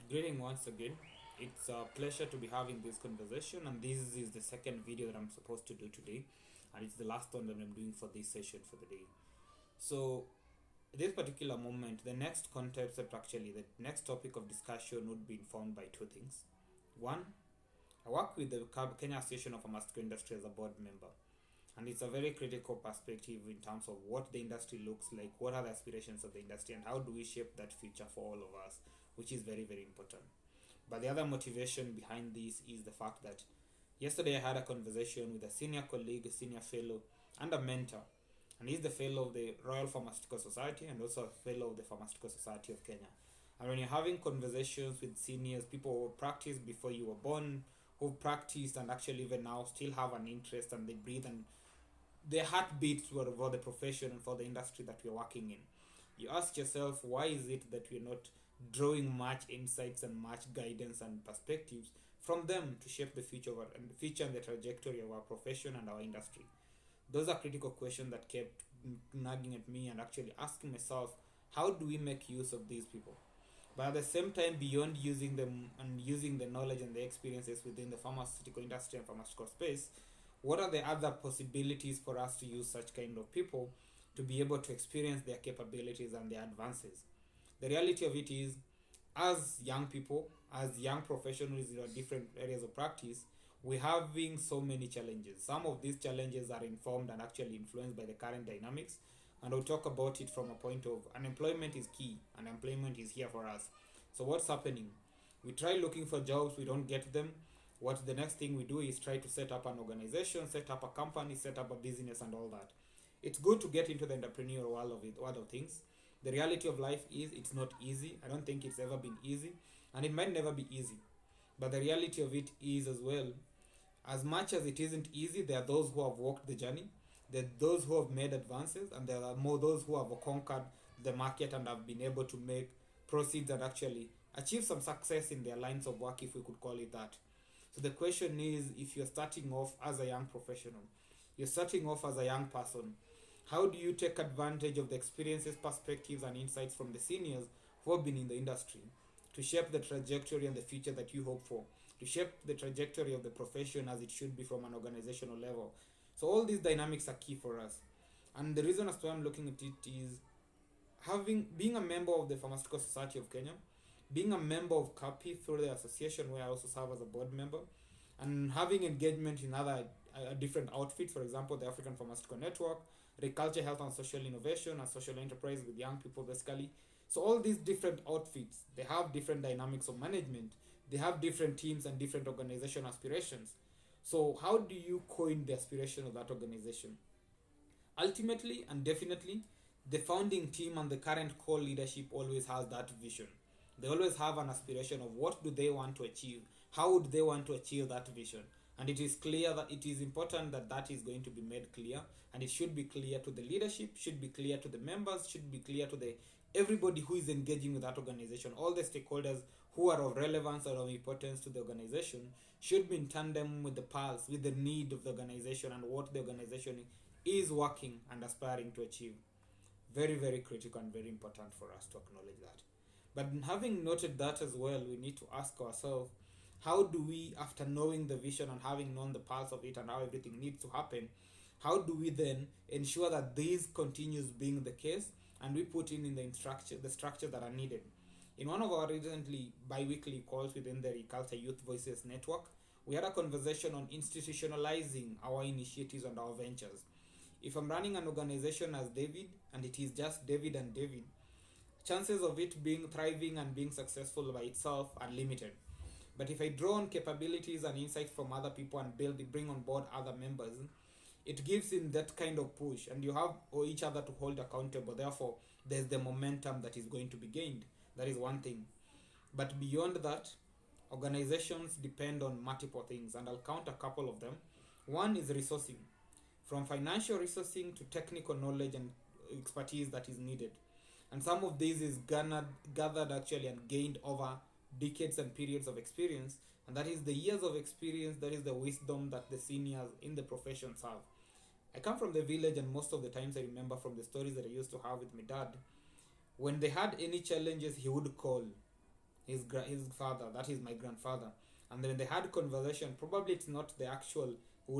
Greeting once again. It's a pleasure to be having this conversation, and this is the second video that I'm supposed to do today, and it's the last one that I'm doing for this session for the day. So, this particular moment, the next concept, actually, the next topic of discussion would be informed by two things. One, I work with the Kenya Association of Pharmaceutical Industry as a board member, and it's a very critical perspective in terms of what the industry looks like, what are the aspirations of the industry, and how do we shape that future for all of us, which is very, very important. But the other motivation behind this is the fact that yesterday I had a conversation with a senior colleague, a senior fellow, and a mentor. And he's the fellow of the Royal Pharmaceutical Society and also a fellow of the Pharmaceutical Society of Kenya. And when you're having conversations with seniors, people who practiced before you were born, who practiced and actually even now still have an interest and they breathe and their heartbeats were for the profession and for the industry that we're working in. You ask yourself, why is it that we're not drawing much insights and much guidance and perspectives from them to shape the future of and the future and the trajectory of our profession and our industry? Those are critical questions that kept nagging at me and actually asking myself, how do we make use of these people? But at the same time, beyond using them and using the knowledge and the experiences within the pharmaceutical industry and pharmaceutical space, what are the other possibilities for us to use such kind of people to be able to experience their capabilities and their advances? The reality of it is, as young people, as young professionals in different areas of practice, we're having so many challenges. Some of these challenges are informed and actually influenced by the current dynamics, and I'll talk about it from a point of unemployment is key. Unemployment is here for us. So what's happening? We try looking for jobs, we don't get them. What the next thing we do is try to set up an organization, set up a company, set up a business, and all that. It's good to get into the entrepreneurial world of things. The reality of life is it's not easy. I don't think it's ever been easy, and it might never be easy. But the reality of it is as well, as much as it isn't easy, there are those who have walked the journey, there are those who have made advances, and there are more those who have conquered the market and have been able to make proceeds and actually achieve some success in their lines of work, if we could call it that. So the question is, if you're starting off as a young professional, you're starting off as a young person, how do you take advantage of the experiences, perspectives, and insights from the seniors who have been in the industry to shape the trajectory and the future that you hope for, to shape the trajectory of the profession as it should be from an organizational level? So all these dynamics are key for us. And the reason as to why I'm looking at it is being a member of the Pharmaceutical Society of Kenya, being a member of CAPI through the association where I also serve as a board member, and having engagement in other different outfits, for example, the African Pharmaceutical Network, Agriculture, Health and Social Innovation, and Social Enterprise with young people basically. So all these different outfits, they have different dynamics of management, they have different teams and different organization aspirations. So how do you coin the aspiration of that organization? Ultimately and definitely, the founding team and the current core leadership always has that vision. They always have an aspiration of what do they want to achieve, how would they want to achieve that vision. And it is clear that it is important that that is going to be made clear, and it should be clear to the leadership, should be clear to the members, should be clear to the everybody who is engaging with that organization. All the stakeholders who are of relevance or of importance to the organization should be in tandem with the pulse, with the need of the organization and what the organization is working and aspiring to achieve. Very, very critical and very important for us to acknowledge that. But having noted that as well, we need to ask ourselves, how do we, after knowing the vision and having known the pulse of it and how everything needs to happen, how do we then ensure that this continues being the case and we put in the structure that are needed? In one of our recently bi-weekly calls within the Agriculture Youth Voices Network, we had a conversation on institutionalizing our initiatives and our ventures. If I'm running an organization as David, and it is just David and David, chances of it being thriving and being successful by itself are limited. But if I draw on capabilities and insights from other people and bring on board other members, it gives in that kind of push, and you have each other to hold accountable. Therefore, there's the momentum that is going to be gained. That is one thing. But beyond that, organizations depend on multiple things, and I'll count a couple of them. One is resourcing, from financial resourcing to technical knowledge and expertise that is needed. And some of this is gathered actually and gained over decades and periods of experience, and that is the years of experience, that is the wisdom that the seniors in the professions have. I come from the village, and most of the times I remember from the stories that I used to have with my dad, when they had any challenges, he would call. his father, that is my grandfather. And then they had conversation. Probably it's not the actual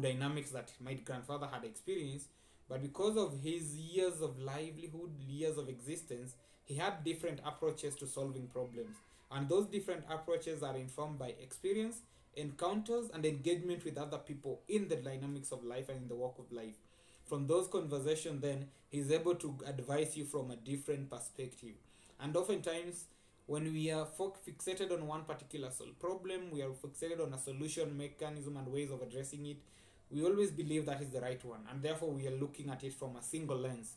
dynamics that my grandfather had experienced, but because of his years of livelihood, years of existence, he had different approaches to solving problems. And those different approaches are informed by experience, encounters, and engagement with other people in the dynamics of life and in the walk of life. From those conversations, then, he's able to advise you from a different perspective. And oftentimes, when we are fixated on one particular problem, we are fixated on a solution mechanism and ways of addressing it, we always believe that is the right one, and therefore we are looking at it from a single lens.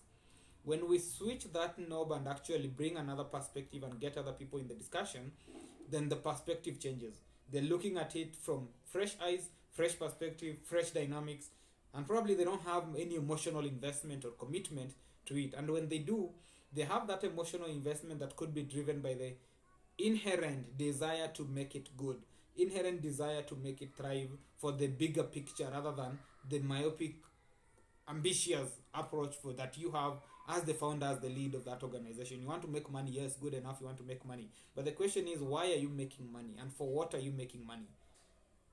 When we switch that knob and actually bring another perspective and get other people in the discussion, then the perspective changes. They're looking at it from fresh eyes, fresh perspective, fresh dynamics, and probably they don't have any emotional investment or commitment to it. And when they do, they have that emotional investment that could be driven by the inherent desire to make it good, inherent desire to make it thrive for the bigger picture rather than the myopic, ambitious approach for that you have as the founder, as the lead of that organization. You want to make money, yes, good enough, you want to make money. But the question is, why are you making money? And for what are you making money?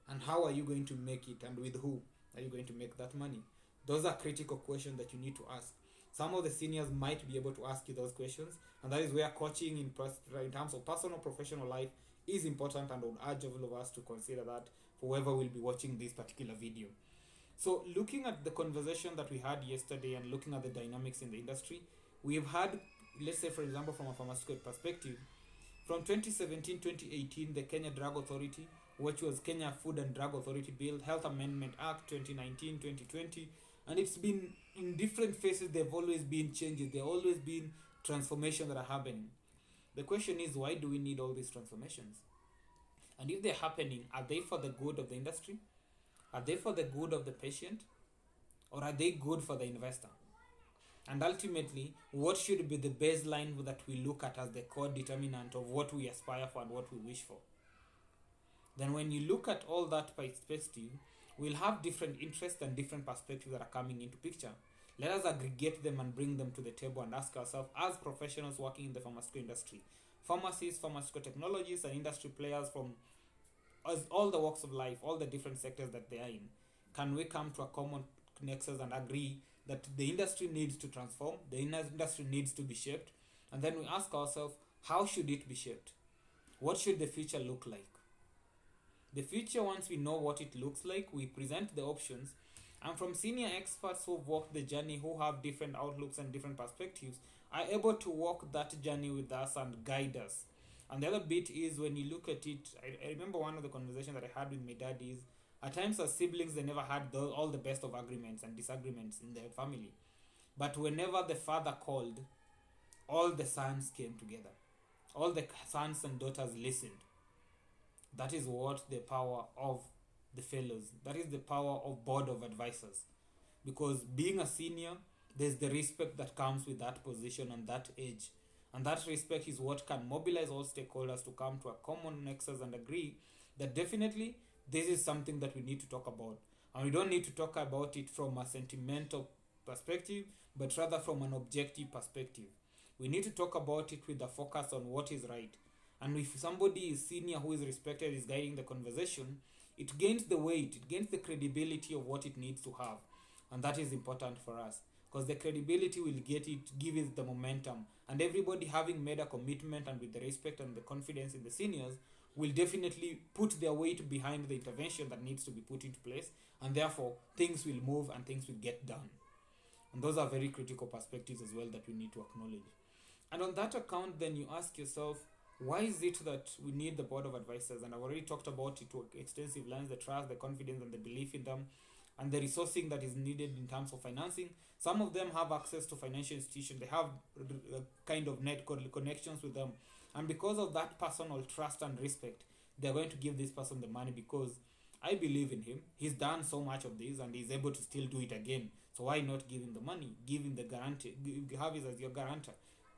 And how are you going to make it? And with who are you going to make that money? Those are critical questions that you need to ask. Some of the seniors might be able to ask you those questions, and that is where coaching in terms of personal, professional life is important, and I would urge all of us to consider that for whoever will be watching this particular video. So looking at the conversation that we had yesterday and looking at the dynamics in the industry, we've had, let's say for example from a pharmaceutical perspective, from 2017-2018, the Kenya Drug Authority, which was Kenya Food and Drug Authority Bill, Health Amendment Act 2019-2020, and it's been in different phases. There have always been changes, there have always been transformations that are happening. The question is, why do we need all these transformations? And if they're happening, are they for the good of the industry? Are they for the good of the patient? Or are they good for the investor? And ultimately, what should be the baseline that we look at as the core determinant of what we aspire for and what we wish for? Then when you look at all that perspective, we'll have different interests and different perspectives that are coming into picture. Let us aggregate them and bring them to the table and ask ourselves, as professionals working in the pharmaceutical industry, pharmacists, pharmaceutical technologists, and industry players from all the walks of life, all the different sectors that they are in, can we come to a common nexus and agree that the industry needs to transform, the industry needs to be shaped, and then we ask ourselves, how should it be shaped? What should the future look like? The future, once we know what it looks like, we present the options, and from senior experts who've walked the journey, who have different outlooks and different perspectives, are able to walk that journey with us and guide us. And the other bit is, when you look at it, I remember one of the conversations that I had with my dad is, at times as siblings, they never had all the best of agreements and disagreements in their family. But whenever the father called, all the sons came together. All the sons and daughters listened. That is what the power of the fellows, that is the power of board of advisors. Because being a senior, there's the respect that comes with that position and that age. And that respect is what can mobilize all stakeholders to come to a common nexus and agree that definitely this is something that we need to talk about. And we don't need to talk about it from a sentimental perspective, but rather from an objective perspective. We need to talk about it with a focus on what is right. And if somebody is senior who is respected is guiding the conversation, it gains the weight, it gains the credibility of what it needs to have. And that is important for us, because the credibility will give it the momentum. And everybody having made a commitment and with the respect and the confidence in the seniors will definitely put their weight behind the intervention that needs to be put into place, and therefore things will move and things will get done. And those are very critical perspectives as well that we need to acknowledge. And on that account, then you ask yourself, why is it that we need the board of advisors? And I've already talked about it to extensive lines, the trust, the confidence, and the belief in them, and the resourcing that is needed in terms of financing. Some of them have access to financial institutions. They have kind of net connections with them. And because of that personal trust and respect, they're going to give this person the money because I believe in him. He's done so much of this and he's able to still do it again. So why not give him the money? Give him the guarantee. Have it as your guarantor.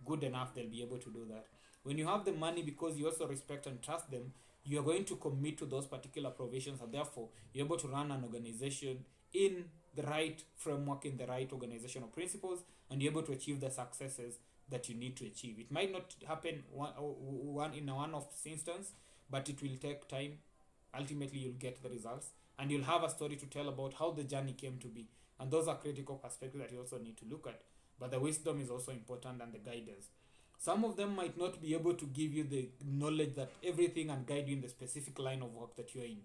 Good enough, they'll be able to do that. When you have the money because you also respect and trust them, you're going to commit to those particular provisions, and therefore you're able to run an organization in the right framework, in the right organizational principles, and you're able to achieve the successes that you need to achieve. It might not happen one in a one-off instance, but it will take time. Ultimately, you'll get the results, and you'll have a story to tell about how the journey came to be. And those are critical perspectives that you also need to look at. But the wisdom is also important, and the guidance. Some of them might not be able to give you the knowledge that everything and guide you in the specific line of work that you're in.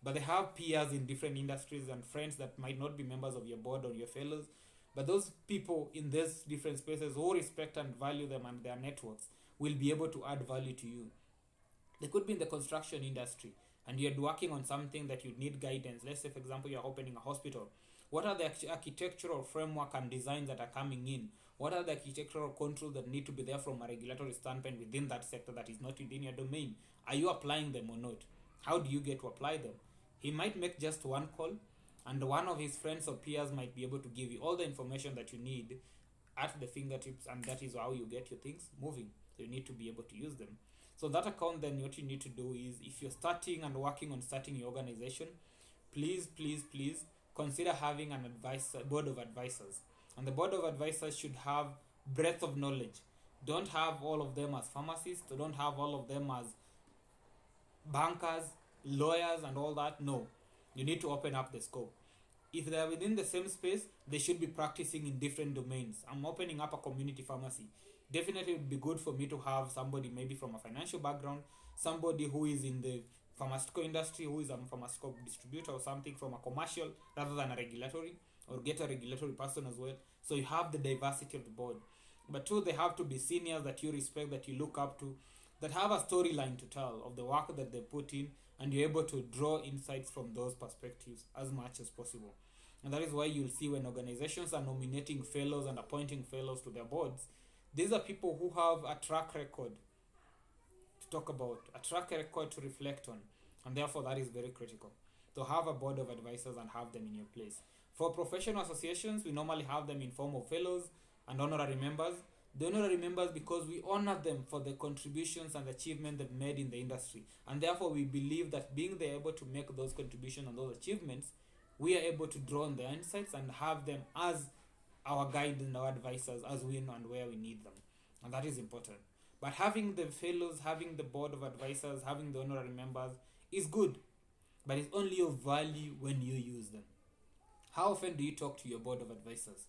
But they have peers in different industries and friends that might not be members of your board or your fellows. But those people in these different spaces who respect and value them and their networks will be able to add value to you. They could be in the construction industry and you're working on something that you need guidance. Let's say, for example, you're opening a hospital. What are the architectural framework and designs that are coming in? What are the architectural controls that need to be there from a regulatory standpoint within that sector that is not within your domain? Are you applying them or not? How do you get to apply them? He might make just one call, and one of his friends or peers might be able to give you all the information that you need at the fingertips, and that is how you get your things moving. So you need to be able to use them. So that account, then what you need to do is, if you're starting and working on starting your organization, please consider having an board of advisors. And the board of advisors should have breadth of knowledge. Don't have all of them as pharmacists, don't have all of them as bankers, lawyers and all that. No, you need to open up the scope. If they are within the same space, they should be practicing in different domains. I'm opening up a community pharmacy. Definitely it would be good for me to have somebody maybe from a financial background, somebody who is in the pharmaceutical industry, who is a pharmaceutical distributor or something from a commercial rather than a regulatory, or get a regulatory person as well. So you have the diversity of the board. But two, they have to be seniors that you respect, that you look up to, that have a storyline to tell of the work that they put in, and you're able to draw insights from those perspectives as much as possible. And that is why you'll see when organizations are nominating fellows and appointing fellows to their boards, these are people who have a track record to talk about, a track record to reflect on, and therefore that is very critical, to have a board of advisors and have them in your place. For professional associations, we normally have them in form of fellows and honorary members. The honorary members, because we honor them for the contributions and achievement they've made in the industry, and therefore we believe that being they able to make those contributions and those achievements, we are able to draw on their insights and have them as our guide and our advisors as we know and where we need them, and that is important. But having the fellows, having the board of advisors, having the honorary members is good, but it's only of value when you use them. How often do you talk to your board of advisors?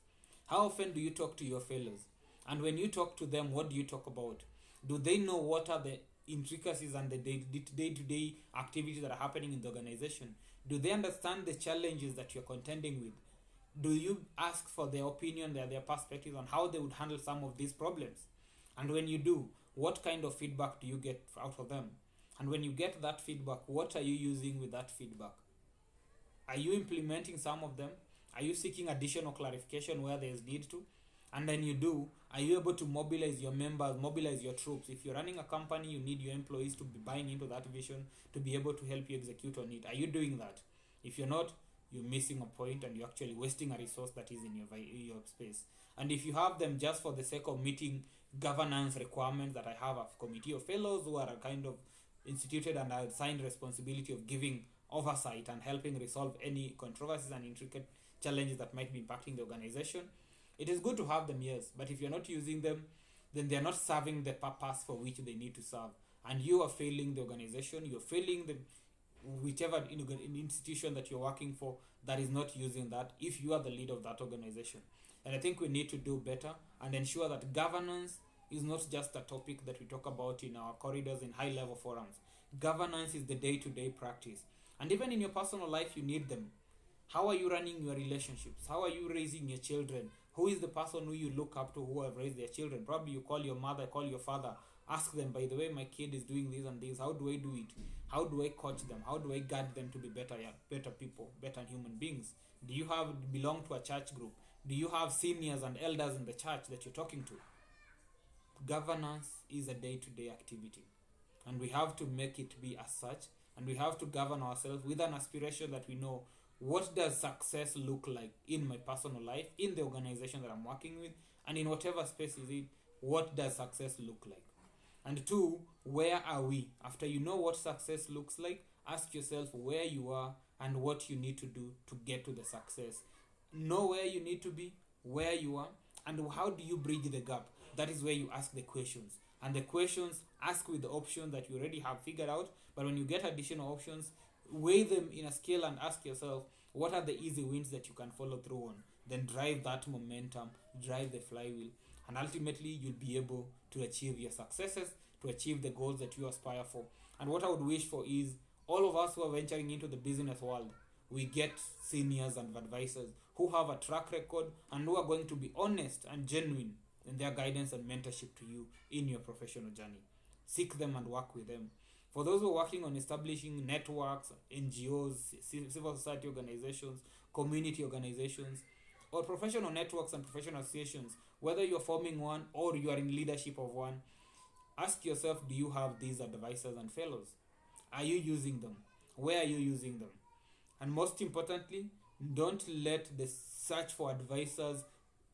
How often do you talk to your fellows? And when you talk to them, what do you talk about? Do they know what are the intricacies and the day-to-day activities that are happening in the organization? Do they understand the challenges that you're contending with? Do you ask for their opinion, their perspective on how they would handle some of these problems? And when you do, what kind of feedback do you get out of them? And when you get that feedback, what are you using with that feedback? Are you implementing some of them? Are you seeking additional clarification where there is need to? And then you do, are you able to mobilize your members, mobilize your troops? If you're running a company, you need your employees to be buying into that vision, to be able to help you execute on it. Are you doing that? If you're not, you're missing a point and you're actually wasting a resource that is in your space. And if you have them just for the sake of meeting governance requirements, that I have a committee of fellows who are kind of instituted and are assigned responsibility of giving oversight and helping resolve any controversies and intricate challenges that might be impacting the organization, it is good to have them, yes, but if you're not using them, then they're not serving the purpose for which they need to serve. And you are failing the organization, you're failing the whichever institution that you're working for that is not using that, if you are the leader of that organization. And I think we need to do better and ensure that governance is not just a topic that we talk about in our corridors in high-level forums. Governance is the day-to-day practice. And even in your personal life, you need them. How are you running your relationships? How are you raising your children? Who is the person who you look up to who have raised their children? Probably you call your mother, call your father, ask them, by the way, my kid is doing this and this. How do I do it? How do I coach them? How do I guide them to be better people, better human beings? Do you belong to a church group? Do you have seniors and elders in the church that you're talking to? Governance is a day-to-day activity, and we have to make it be as such, and we have to govern ourselves with an aspiration that we know, what does success look like in my personal life, in the organization that I'm working with, and in whatever space is it, what does success look like? And two, where are we? After you know what success looks like, ask yourself where you are and what you need to do to get to the success. Know where you need to be, where you are, and how do you bridge the gap? that is where you ask the questions. And the questions, ask with the option that you already have figured out, but when you get additional options, weigh them in a scale and ask yourself, what are the easy wins that you can follow through on? Then drive that momentum, drive the flywheel, and ultimately you'll be able to achieve your successes, to achieve the goals that you aspire for. And what I would wish for is all of us who are venturing into the business world, we get seniors and advisors who have a track record and who are going to be honest and genuine in their guidance and mentorship to you in your professional journey. Seek them and work with them. For those who are working on establishing networks, NGOs, civil society organizations, community organizations, or professional networks and professional associations, whether you're forming one or you are in leadership of one, ask yourself, do you have these advisors and fellows? Are you using them? Where are you using them? And most importantly, don't let the search for advisors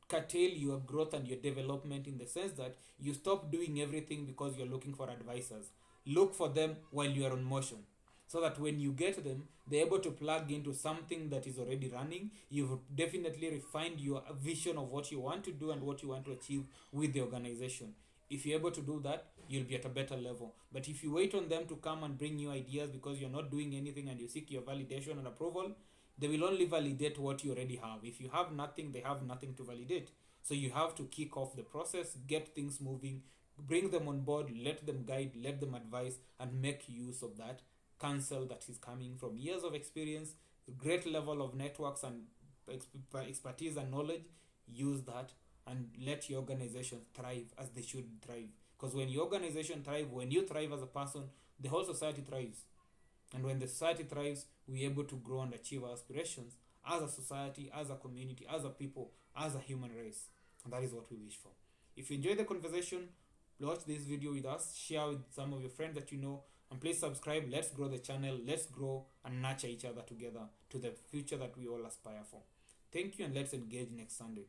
curtail your growth and your development, in the sense that you stop doing everything because you're looking for advisors. Look for them while you are on motion, so that when you get them, they're able to plug into something that is already running. You've definitely refined your vision of what you want to do and what you want to achieve with the organization. If you're able to do that, you'll be at a better level. But if you wait on them to come and bring you ideas because you're not doing anything and you seek your validation and approval, they will only validate what you already have. If you have nothing, they have nothing to validate. So you have to kick off the process, get things moving, bring them on board, let them guide, let them advise, and make use of that counsel that is coming from years of experience, great level of networks and expertise and knowledge. Use that and let your organization thrive as they should thrive. Because when your organization thrives, when you thrive as a person, the whole society thrives. And when the society thrives, we're able to grow and achieve our aspirations as a society, as a community, as a people, as a human race. And that is what we wish for. If you enjoyed the conversation, watch this video with us, share with some of your friends that you know, and please subscribe. Let's grow the channel. Let's grow and nurture each other together to the future that we all aspire for. Thank you, and let's engage next Sunday.